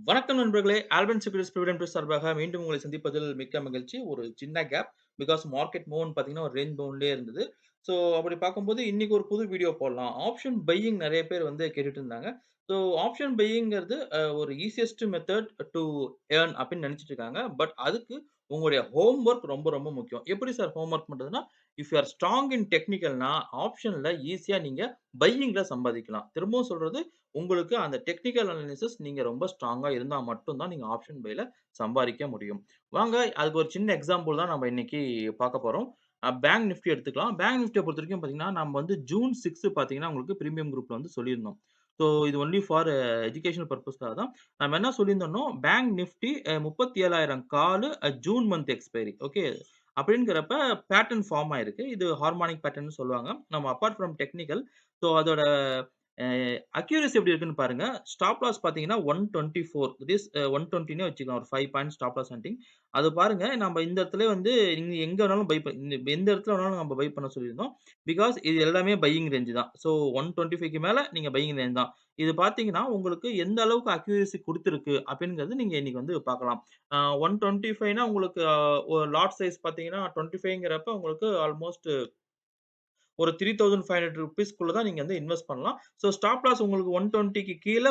வணக்கம் நண்பர்களே! ஆல்பன் securities private limited சார்பாக மீண்டும் உங்களை சந்திப்பதில் மிக்க மகிழ்ச்சி. ஒரு சின்ன கேப். பிகாஸ் மார்க்கெட் மூவ்ன்னு பார்த்தீங்கன்னா, ஒரு ரேஞ்ச் பவுண்ட்லயே இருந்தது. ஸோ, அப்படி பார்க்கும்போது இன்னைக்கு ஒரு புது வீடியோ போடலாம். ஆப்ஷன் பையிங் நெறைய பேர் வந்து கேட்டுட்டு இருந்தாங்க. ஸோ, ஆப்ஷன் பையிங்கிறது ஒரு ஈசியஸ்ட் மெத்தட் டூ ஏர்ன் அப்படின்னு நெனச்சுட்டு இருக்காங்க. பட் அதுக்கு உங்களுடைய ஹோம் வொர்க் ரொம்ப ரொம்ப முக்கியம். எப்படி சார் ஹோம் வொர்க் பண்றதுன்னா, if you are strong in டெக்னிக்கல்னா ஆப்ஷன்ல ஈஸியா நீங்க பையிங்ல சம்பாதிக்கலாம். திரும்பவும் சொல்றது உங்களுக்கு அந்த டெக்னிக்கல் அனாலிசிஸ் நீங்க ரொம்ப ஸ்ட்ராங்கா இருந்தா மட்டும் தான் நீங்க ஆப்ஷன் பைல சம்பாரிக்க முடியும். வாங்க அதுக்கு ஒரு சின்ன எக்ஸாம்பிள் தான் நம்ம இன்னைக்கு பார்க்க போறோம். பேங்க் நிஃப்டி எடுத்துக்கலாம். பேங்க் நிஃப்டிய பொறுத்தவரைக்கும் பார்த்தீங்கன்னா, நம்ம வந்து ஜூன் 6 பார்த்தீங்கன்னா, உங்களுக்கு பிரீமியம் குரூப்ல வந்து சொல்லியிருந்தோம். ஸோ இது ஒன்லி ஃபார் எஜுகேஷனல் பர்ப்பஸ்க்காக தான். நம்ம என்ன சொல்லியிருந்தோம்னா, பேங்க் நிஃப்டி 37,000 காலு ஜூன் மந்த் எக்ஸ்பைரி. ஓகே. அப்படிங்கிறப்ப பேட்டர்ன் ஃபார்ம் ஆயிருக்கு. இது ஹார்மானிக் பேட்டர்ன்னு சொல்லுவாங்க. நம்ம அப்பார்ட் ஃப்ரம் டெக்னிக்கல் ஸோ அதோட அ அக்யூரசி எப்படி இருக்குன்னு பாருங்க. ஸ்டாப் லாஸ் பார்த்தீங்கன்னா 124 தட் இஸ் 120ன்னே வச்சுக்கலாம். ஒரு 5 பாயிண்ட் ஸ்டாப் லாஸ் ஹண்டிங். அது பாருங்க நம்ம இந்த இடத்திலே வந்து நீங்க எங்க வேணாலும் பை எந்த இடத்துல வேணாலும் நம்ம பை பண்ண சொல்லியிருந்தோம். பிகாஸ் இது எல்லாமே பையிங் ரேஞ்ச் தான். ஸோ 125க்கு மேல நீங்க பையிங் ரேஞ்ச் தான். இது பார்த்தீங்கன்னா, உங்களுக்கு எந்த அளவுக்கு அக்யூரசி குடுத்திருக்கு அப்படிங்கிறது நீங்க இன்னைக்கு வந்து பார்க்கலாம். 125ன்னா உங்களுக்கு ஒரு லாட் சைஸ் பார்த்தீங்கன்னா 25ங்கிறப்ப உங்களுக்கு ஆல்மோஸ்ட் ஒரு ₹3,500 தான் நீங்க வந்து இன்வெஸ்ட் பண்ணலாம். ஸோ ஸ்டாப் லாஸ் உங்களுக்கு 120க்கு கீழ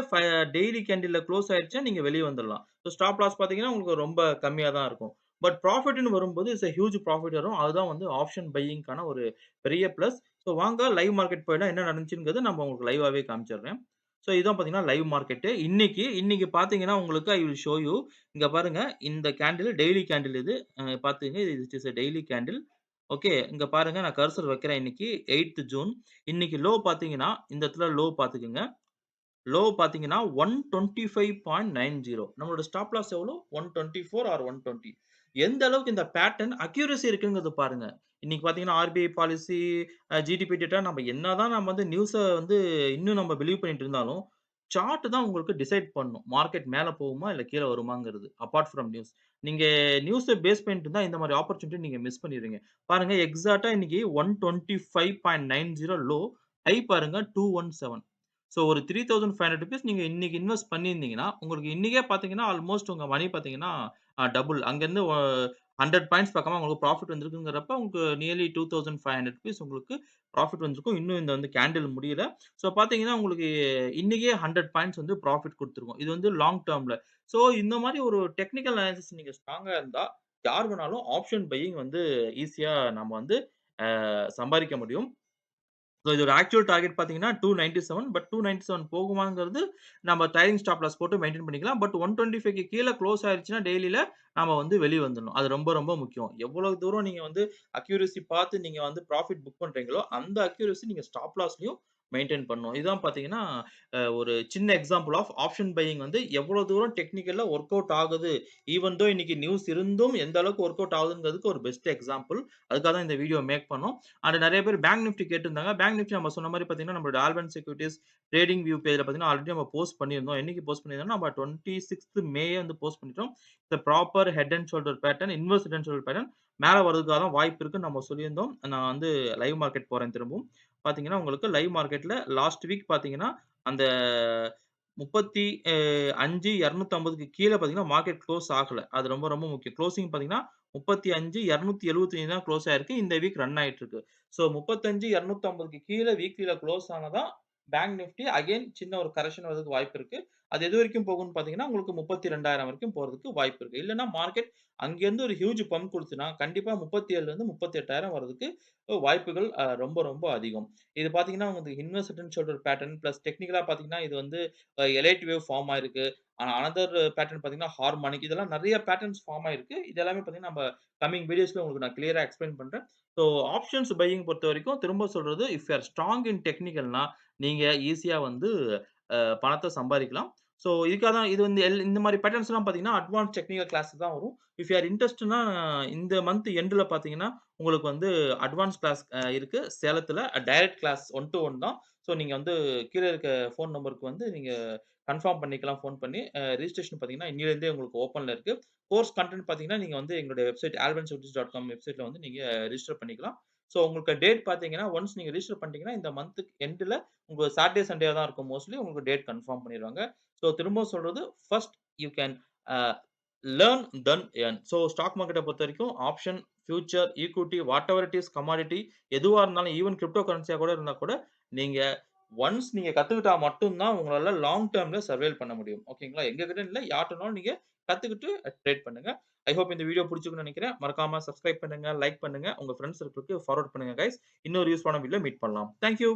டெய்லி கேண்டில்ல குளோஸ் ஆயிருச்சுனா நீங்க வெளிய வந்துரலாம். ஸோ ஸ்டாப் லாஸ் பார்த்தீங்கன்னா, உங்களுக்கு ரொம்ப கம்மியா தான் இருக்கும். பட் ப்ராஃபிட்ன்னு வரும்போது இட்ஸ் எ ஹியூஜ் ப்ராஃபிட் வரும். அதுதான் வந்து ஆப்ஷன் பையிங்க்கான ஒரு பெரிய பிளஸ். ஸோ வாங்க லைவ் மார்க்கெட் போய்லாம் என்ன நடந்துச்சுங்கிறத நம்ம உங்களுக்கு லைவாவே காமிச்சிடுறேன். ஸோ இதுதான் பார்த்தீங்கன்னா, லைவ் மார்க்கெட்டு. இன்னைக்கு பார்த்தீங்கன்னா, உங்களுக்கு ஐ வில் ஷோ யூ. இங்க பாருங்க இந்த கேண்டில் டெய்லி கேண்டில் இது. பார்த்துக்கங்க. It is a daily candle. Okay. இங்க பாருங்க நான் கர்சர் வைக்கிறேன் இன்னைக்கு 8த் ஜூன். இன்னைக்கு லோ பார்த்தீங்கன்னா, இந்த இடத்துல லோ பார்த்துக்கங்க. லோ பார்த்தீங்கன்னா 125.90 நம்மளோட ஸ்டாப் லாஸ் எவ்வளோ? 124 ஆர் 120 எந்த அளவுக்கு இந்த பேட்டர்ன் அக்யூரசி இருக்குங்கிறத பாருங்க. இன்னைக்கு பார்த்தீங்கன்னா, ஆர்பிஐ பாலிசி, ஜிடிபி டேட்டா நம்ம வந்து நியூஸ வந்து இன்னும் நம்ம பிலீவ் பண்ணிட்டு இருந்தாலும், சார்ட் தான் உங்களுக்கு டிசைட் பண்ணும். மார்க்கெட் மேல போகுமா? இல்ல கீழ வருமாங்கிறது. Apart from news. நீங்க நியூஸ பேஸ் பண்ணிட்டு இருந்தா இந்த மாரி ஆப்பர்ச்சுனிட்டி நீங்க மிஸ் பண்ணிருவீங்க. பாருங்க எக்ஸாக்ட்டா இன்னைக்கு 125.90 லோ, ஹை பாருங்க 217. ஸோ ஒரு ₹3,500 நீங்க இன்னைக்கு இன்வெஸ்ட் பண்ணியிருந்தீங்கன்னா, உங்களுக்கு இன்னைக்கே பார்த்தீங்கன்னா, ஆல்மோஸ்ட் உங்க மணி பார்த்தீங்கன்னா, டபுள் அங்கருந்து 100 பாயிண்ட்ஸ் பக்கமா உங்களுக்கு ப்ராஃபிட் வந்திருக்குங்கிறப்ப, உங்களுக்கு நியர்லி ₹2,500 உங்களுக்கு ப்ராஃபிட் வந்திருக்கும். இன்னும் இந்த வந்து கேண்டில் முடியல. ஸோ பார்த்தீங்கன்னா, உங்களுக்கு இன்னைக்கே 100 பாயிண்ட்ஸ் வந்து ப்ராஃபிட் குடுத்துருக்கும். இது வந்து லாங் டெர்ம்ல. ஸோ இந்த மாரி ஒரு டெக்னிக்கல் அனாலிசிஸ் நீங்க ஸ்ட்ராங்கா இருந்தா, யார் வேணாலும் ஆப்ஷன் பையிங் வந்து ஈஸியா நம்ம வந்து சம்பாரிக்க முடியும். ஸோ இதோட ஆக்சுவல் டார்கெட் பார்த்தீங்கன்னா 297 பட் 297 போகுமாங்கிறது நம்ம ட்ரைலிங் ஸ்டாப் லாஸ் போட்டு மெயின்டெயின் பண்ணிக்கலாம். பட் 125க்கு கீழ குளோஸ் ஆயிருச்சுன்னா டெய்லில நாம வந்து வெளிய வந்துரணும். அது ரொம்ப ரொம்ப முக்கியம். எவ்வளவு தூரம் நீங்க வந்து அக்யூரசி பார்த்து நீங்க வந்து ப்ராஃபிட் புக் பண்றீங்களோ, அந்த அக்யூரசி நீங்க ஸ்டாப் லாஸ்லயும் மெயின்டெயின் பண்ணணும். இதுதான் பார்த்தீங்கன்னா, ஒரு சின்ன எக்ஸாம்பிள் ஆஃப் ஆப்ஷன் பையிங் வந்து எவ்வளோ தூரம் டெக்னிக்கல்லா வொர்க் அவுட் ஆகுது. ஈவன் தோ இன்னைக்கு நியூஸ் இருந்தும் எந்த அளவுக்கு வொர்க் அவுட் ஆகுதுங்கிறதுக்கு ஒரு பெஸ்ட் எக்ஸாம்பிள். அதுக்காக தான் இந்த வீடியோ மேக் பண்ணோம். அண்ட் நெறைய பேர் பேங்க் நிஃப்டி கேட்டிருந்தாங்க. பேங்க் நிஃப்டி நம்ம சொன்ன மாரி பார்த்தீங்கன்னா, நம்மளோட ஆல்பன் செக்யூரிட்டீஸ் ட்ரேடிங் வியூ பேஜ்ல பார்த்தீங்கன்னா, ஆல்ரெடி நம்ம போஸ்ட் பண்ணியிருந்தோம். என்னைக்கு போஸ்ட் பண்ணியிருந்தோம்னா, நம்ம 26த் மேயே வந்து போஸ்ட் பண்ணிட்டோம். த proper head and shoulder pattern, inverse head and shoulder pattern மேல வரதுக்கான வாய்ப்பு இருக்குன்னு நம்ம சொல்லியிருந்தோம். நான் வந்து லைவ் மார்க்கெட் போறேன் திரும்பவும். பார்த்தீங்கன்னா, உங்களுக்கு லைவ் மார்க்கெட்ல லாஸ்ட் வீக் பார்த்தீங்கன்னா, அந்த 35,250க்கு கீழ பார்த்தீங்கன்னா, மார்க்கெட் குளோஸ் ஆகல. அது ரொம்ப ரொம்ப முக்கியம். குளோசிங் பார்த்தீங்கன்னா, 35,275 தான் குளோஸ் ஆயிருக்கு. இந்த வீக் ரன் ஆயிட்டு இருக்கு. ஸோ 35,250க்கு கீழ வீக்லில குளோஸ் ஆனதா பேங்க் நிஃப்டி அகைன் சின்ன ஒரு கரெக்ஷன் வரதுக்கு வாய்ப்பு இருக்கு. அது எதுவரைக்கும் போகும்னு பார்த்தீங்கன்னா, உங்களுக்கு 32,000 வரைக்கும் போறதுக்கு வாய்ப்பு இருக்கு. இல்லன்னா மார்க்கெட் அங்கேருந்து ஒரு ஹியூஜ் பம்ப் குடுத்துச்சுன்னா, கண்டிப்பா 37லருந்து 38,000 வரதுக்கு வாய்ப்புகள் ரொம்ப ரொம்ப அதிகம். இது பார்த்தீங்கன்னா, உங்களுக்கு inverse head and shoulder pattern plus டெக்னிக்கலா பார்த்தீங்கன்னா, இது வந்து எலைட் வேவ் ஃபார்ம் ஆயிருக்கு. அனதர் பேட்டர்ன் பார்த்தீங்கன்னா, ஹார்மானிக் இதெல்லாம் நெறைய பேட்டர்ன்ஸ் ஃபார்ம் ஆயிருக்கு. இது எல்லாமே பார்த்தீங்கன்னா, நம்ம கம்மிங் வீடியோஸ்ல உங்களுக்கு நான் கிளியரா எக்ஸ்ப்ளைன் பண்றேன். ஸோ ஆப்ஷன்ஸ் பையிங் பொறுத்தவரைக்கும் திரும்ப சொல்றது, if you are strong in டெக்னிக்கல்னா, நீங்க ஈஸியா வந்து பணத்த சம்பாதிக்கலாம். ஸோ இதுக்காக தான் இது வந்து இந்த மாரி பேட்டர்ன்ஸ்லாம் பார்த்தீங்கன்னா, அட்வான்ஸ் டெக்னிக்கல் கிளாஸ் தான் வரும். இஃப் யூ ஆர் இன்ட்ரெஸ்ட்னா இந்த மந்த் எண்டுல பார்த்தீங்கன்னா, உங்களுக்கு வந்து அட்வான்ஸ் கிளாஸ் இருக்கு. சேலத்துல டைரக்ட் கிளாஸ் 1 டூ 1 தான். ஸோ நீங்க வந்து கீழ இருக்க ஃபோன் நம்பருக்கு வந்து நீங்க கன்ஃபார்ம் பண்ணிக்கலாம் ஃபோன் பண்ணி. ரிஜிஸ்ட்ரேஷன் பார்த்தீங்கன்னா, இன்னையிலிருந்தே உங்களுக்கு ஓப்பன்ல இருக்கு. கோர்ஸ் கன்டென்ட் பார்த்தீங்கன்னா, நீங்க வந்து எங்களுடைய வெப்சைட் albanstudies.com வெப்சைட்ல வந்து நீங்க ரிஜிஸ்டர் பண்ணிக்கலாம். ஸோ உங்களுக்கு டேட் பார்த்தீங்கன்னா, ஒன்ஸ் நீங்க ரிஜிஸ்டர் பண்ணிட்டீங்கன்னா, இந்த மந்த் எண்டுல உங்களுக்கு சாட்டர்டே, சண்டே தான் இருக்கும் மோஸ்ட்லி. உங்களுக்கு டேட் கன்ஃபார்ம் பண்ணிருவாங்க. ஸோ திரும்பவும் சொல்றது, first you can a learn then earn. So stock மார்க்கெட்ட பொறுத்தவரைக்கும் option, future, equity whatever it is commodity எதுவா இருந்தாலும் ஈவன் கிரிப்டோ கரன்சியா கூட இருந்தா கூட நீங்க ஒன்ஸ் நீங்க கத்துக்கிட்டா மட்டும் தான் உங்களால லாங் டெர்ம்ல சர்வைவ் பண்ண முடியும். ஓகேங்களா? எங்ககிட்ட இல்ல யார்ட்டனாலும் நீங்க கத்துக்கிட்டு ட்ரேட் பண்ணுங்க. ஐ ஹோப் இந்த வீடியோ புடிச்சிருக்கும்னு நெனைக்கிறேன். மறக்காம சப்ஸ்கிரைப் பண்ணுங்க, லைக் பண்ணுங்க, உங்க ஃபிரெண்ட்ஸ் சர்க்கிள்க்கு ஃபார்வர்ட் பண்ணுங்க கைஸ். இன்னொரு யூஸ்ஃபுல்லான வீடியோல மீட் பண்ணலாம். Thank you.